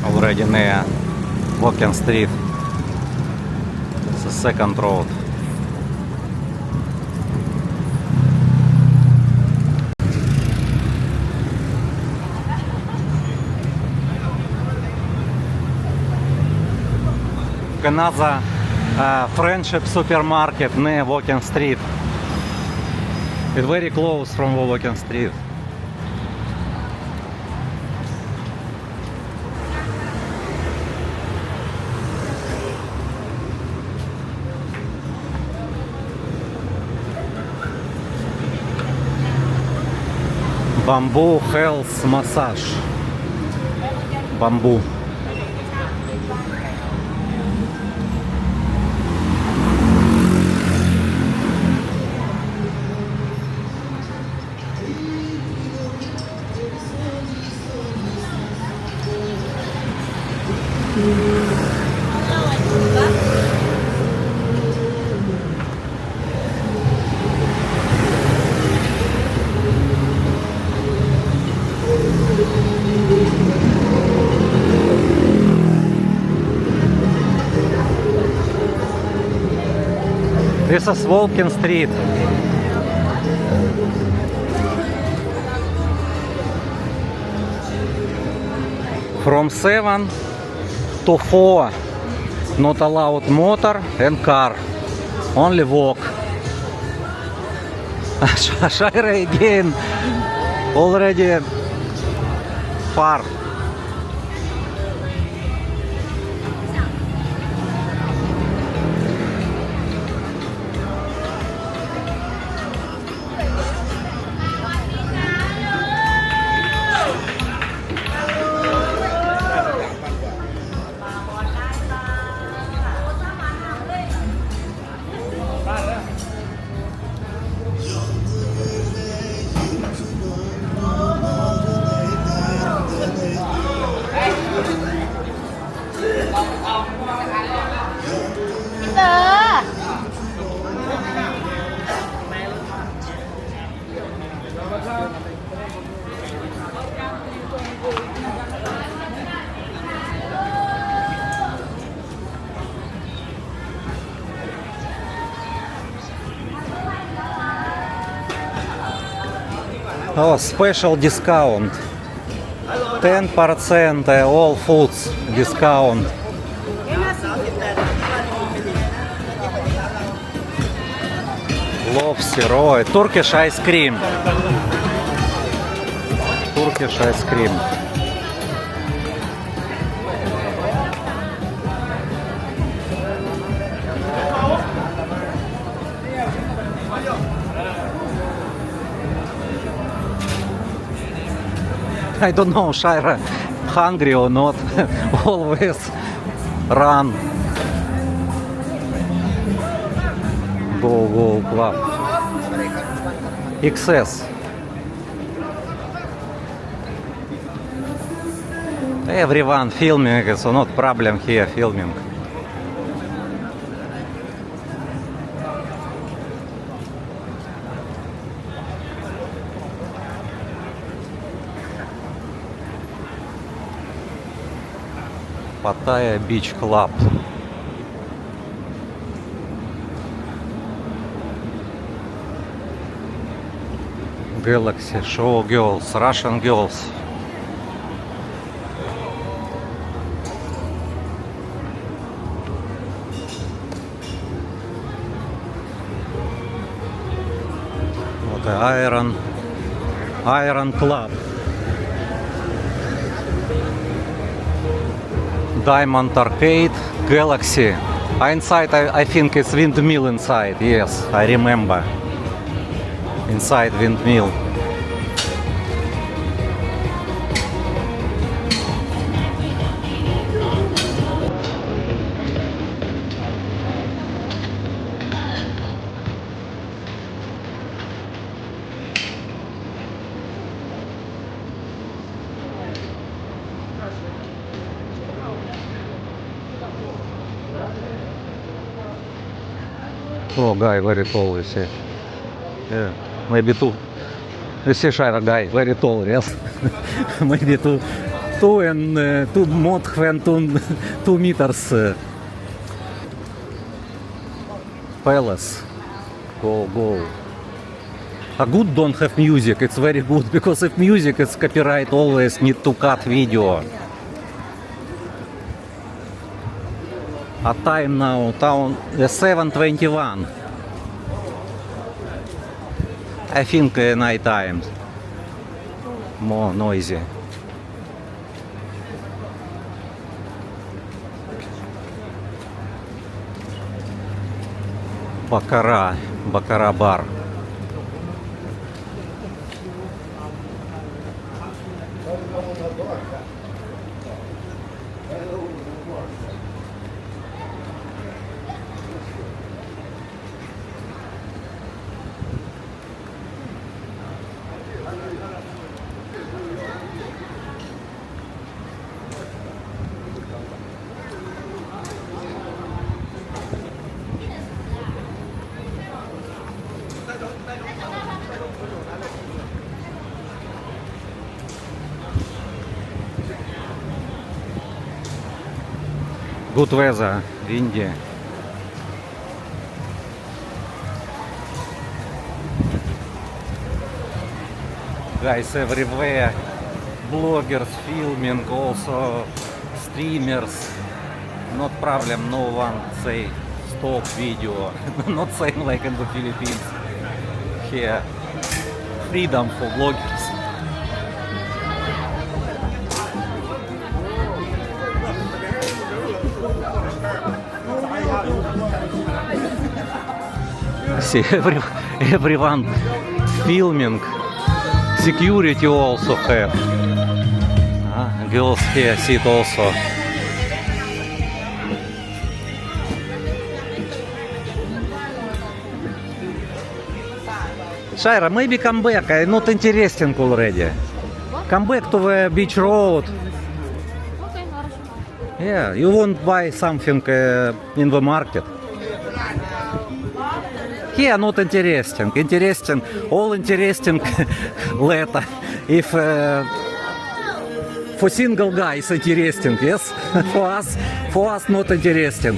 already near Walking Street. It's the second road. Another Friendship supermarket near Walking Street. It's very close from Walking Street. Bamboo Health Massage. Bamboo. This is Walking Street. From 7 to 4, not allowed motor and car, only walk. Shire again, already far. Oh, special discount. 10% all foods discount. Lobster, oh, Turkish ice cream. Turkish ice cream. I don't know, Shira, hungry or not, always run. Go club. XS. Everyone filming, so not problem here filming. Pattaya Beach Club. Galaxy Show Girls, Russian girls. Вот Iron Club. Diamond Arcade, Galaxy. Inside I think it's windmill inside. Yes, I remember. Inside windmill. Oh, guy very tall, you see. Yeah, maybe two. You see, Shira, guy very tall, yes. Maybe two 2 and 2 mod when 2 meters. Palace. Go. A good don't have music, it's very good, because if music is copyright, always need to cut video. A time now, 7:21. I think night time. More noisy. Baccarat bar. Good weather, windy. Guys everywhere, bloggers filming, also streamers. Not problem, no one say stop video. Not same like in the Philippines. Here, freedom for bloggers. See, everyone filming. Security also have. Girls here sit also. Shaira, maybe come back. I'm not interesting already. Come back to the beach road. Okay, хорошо. Yeah, you won't buy something in the market. Here not interesting. Interesting, all interesting later. If for single guys interesting, yes. For us not interesting.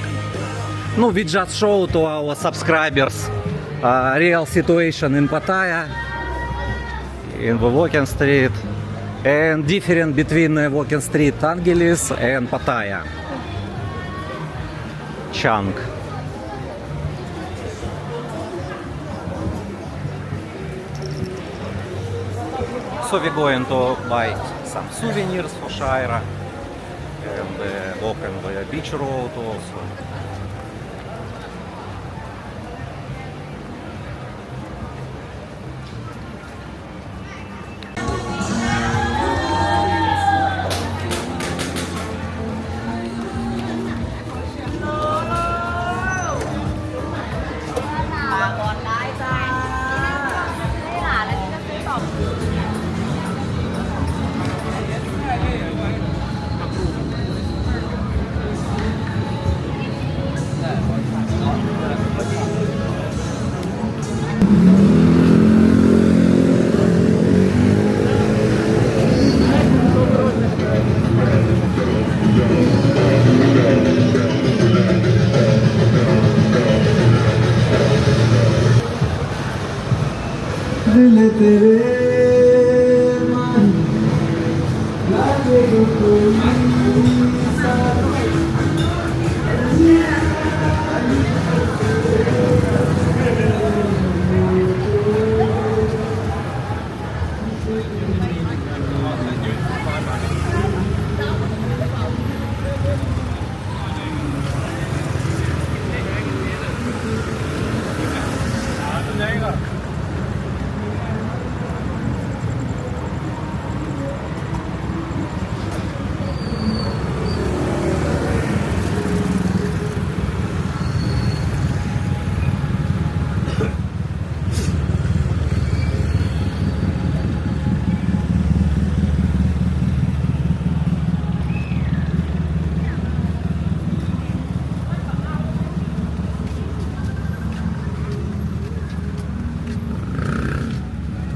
No, we just show to our subscribers real situation in Pattaya, in the walking street, and difference between walking street Angeles and Pattaya. Chunk. So we're going to buy some souvenirs for Shaira and walk on the beach road also.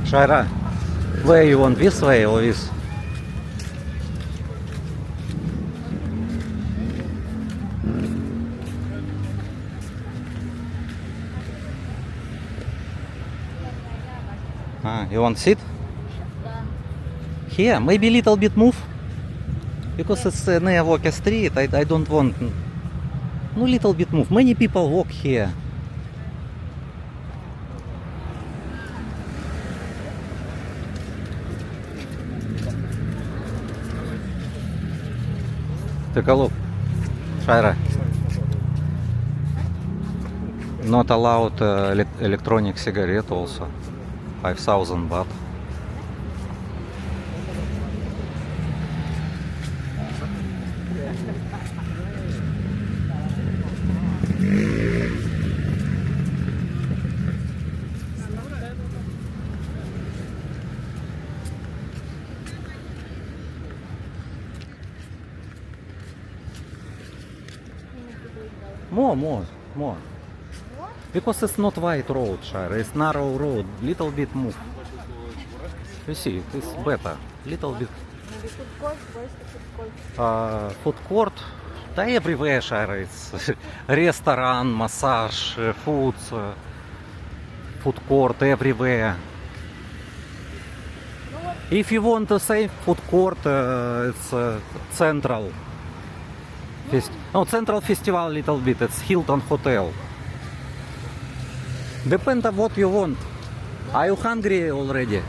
Shaira, where you want, this way or this? You want sit? Yeah. Here, maybe little bit move. Because it's near Walker Street, I don't want... No, little bit move. Many people walk here. Take a look. Shaira. Not allowed electronic cigarette also. 5,000 baht. More. What? Because it's not wide road, Shaira. It's narrow road. Little bit move. You see, it's better. Little bit. Maybe food court? Where's the food court? Food court. Да, everywhere, Shaira. It's restaurant, massage, food, food court everywhere. If you want to say food court, it's Central. Central Festival a little bit. It's Hilton Hotel. Depends on what you want. Are you hungry already?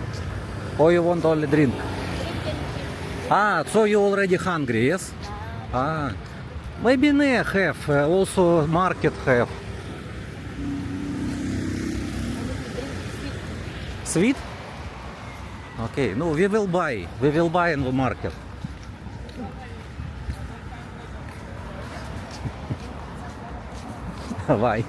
Or you want only drink? So you already hungry, yes? Maybe near have. Also market have. Sweet? Okay, no, we will buy. We will buy in the market. Why?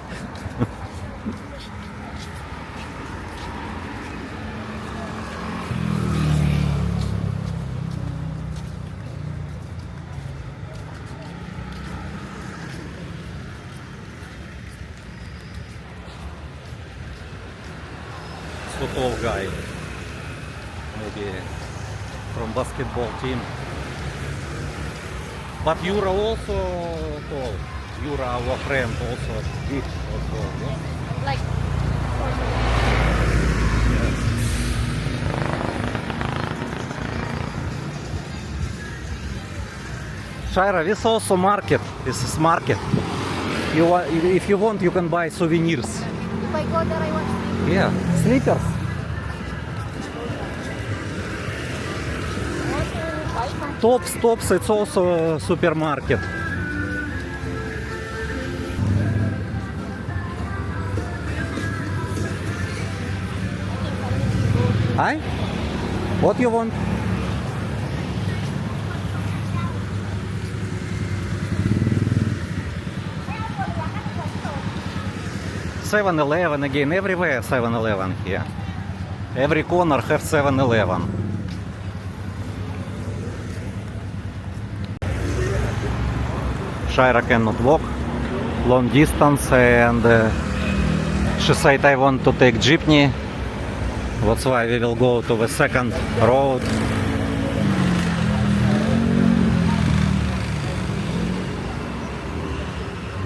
So tall guy. Maybe from basketball team. But Yura also tall. Yura, our friend, also big. Also, yeah? Like, Shaira, this also market. This is market. If you want, you can buy souvenirs. if I go there, I want to Yeah, sneakers. buy my Tops, it's also a supermarket. Hi? What you want? (7-Eleven) again, everywhere 7-Eleven here. Every corner have 7-Eleven. Shaira cannot walk long distance and she said I want to take jeepney. That's why we will go to the second road.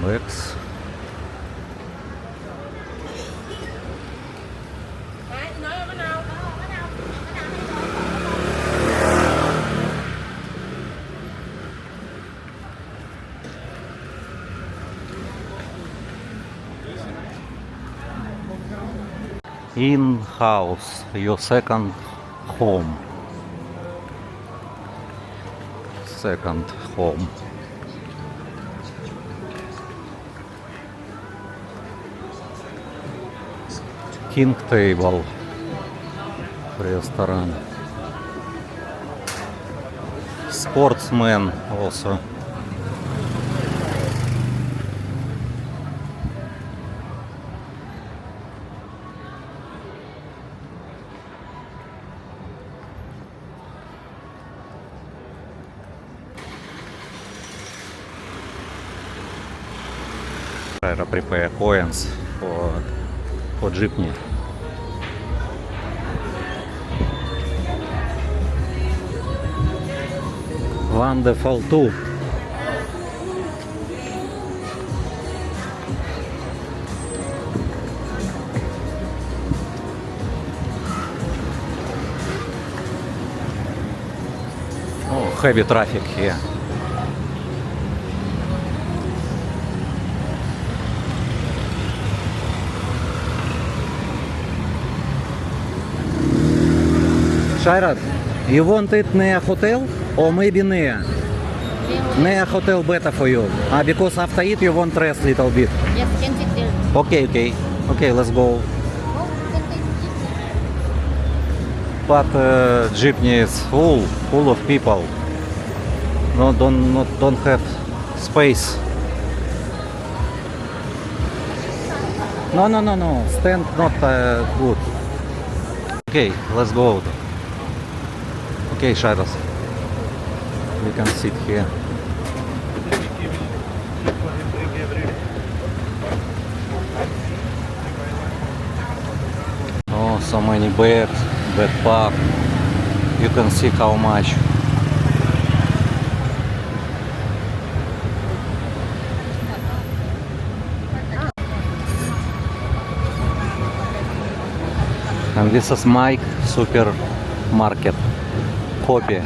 Lex. In-house, your second home. Second home. King Table. Restaurant. Sportsman also. Shaira prepare coins for jeepney. Wonderful too. heavy traffic here. Shaira, you want it near hotel or maybe near? Near hotel better for you. Because after it you want rest little bit. Yes, can sit there. Okay, let's go. Oh, can take jeepney. But jeepney is full of people. No, don't have space. No. Stand not good. Okay, let's go. Okay, Shairos. We can sit here. Oh, so many beds, bed park. You can see how much. And this is Mike Supermarket. Copy.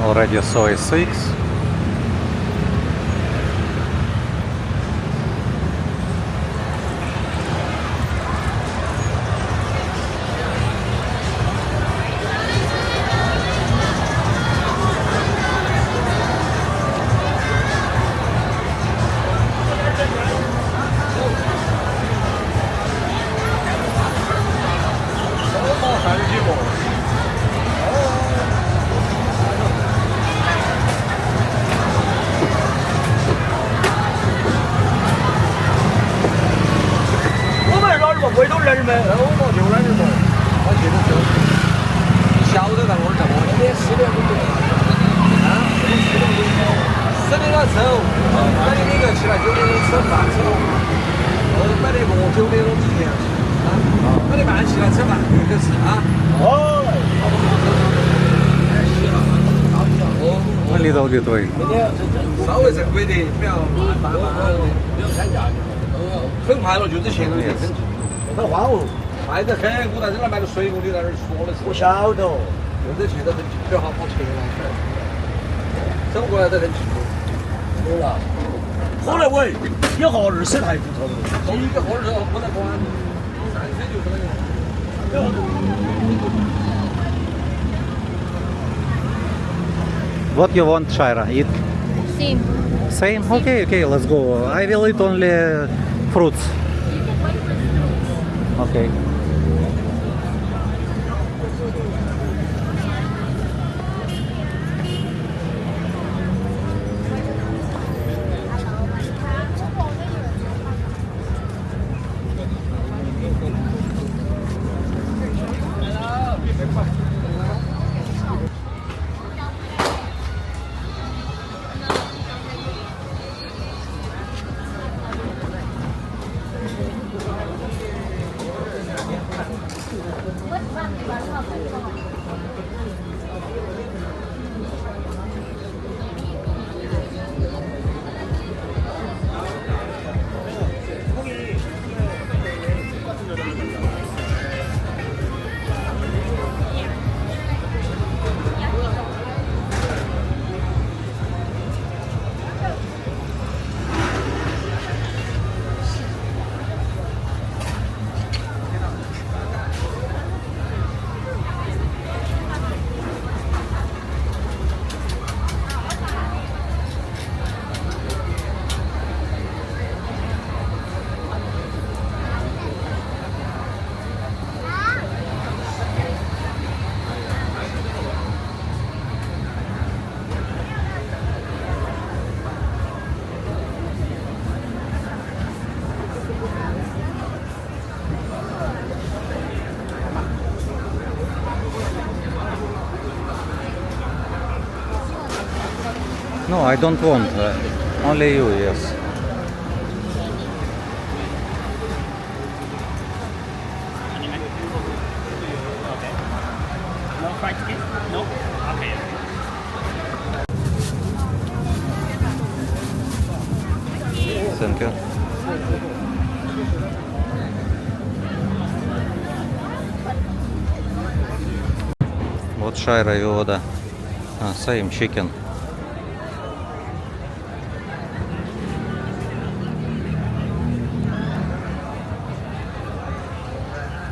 Already saw 6.回头人们，我毛就那人嘛，我记得是下午在那会儿干嘛？4点钟就啊，4点了之后，8点钟起来，9点钟吃饭吃了，买那个9点钟之前啊，8点半起来吃饭，就是啊。哦。A little bit way. 稍微正规的，不要慢，不要看价格。很快了，就之前都很近。那花哦，快得很！我在这儿买个水果，你在那儿说的是。我晓得，就是去得很近，不要好跑车了。走过来都很近。有了。喝来喂，有20车台不错的。一个喝车不得管，3车就是那个。What you want, Shaira? Eat? Same. Same? Okay, let's go. I will eat only fruits. Okay. No, I don't want. Only you, yes. No fried chicken? No? Okay. Thank you. Вот Шайра и вода. Same chicken.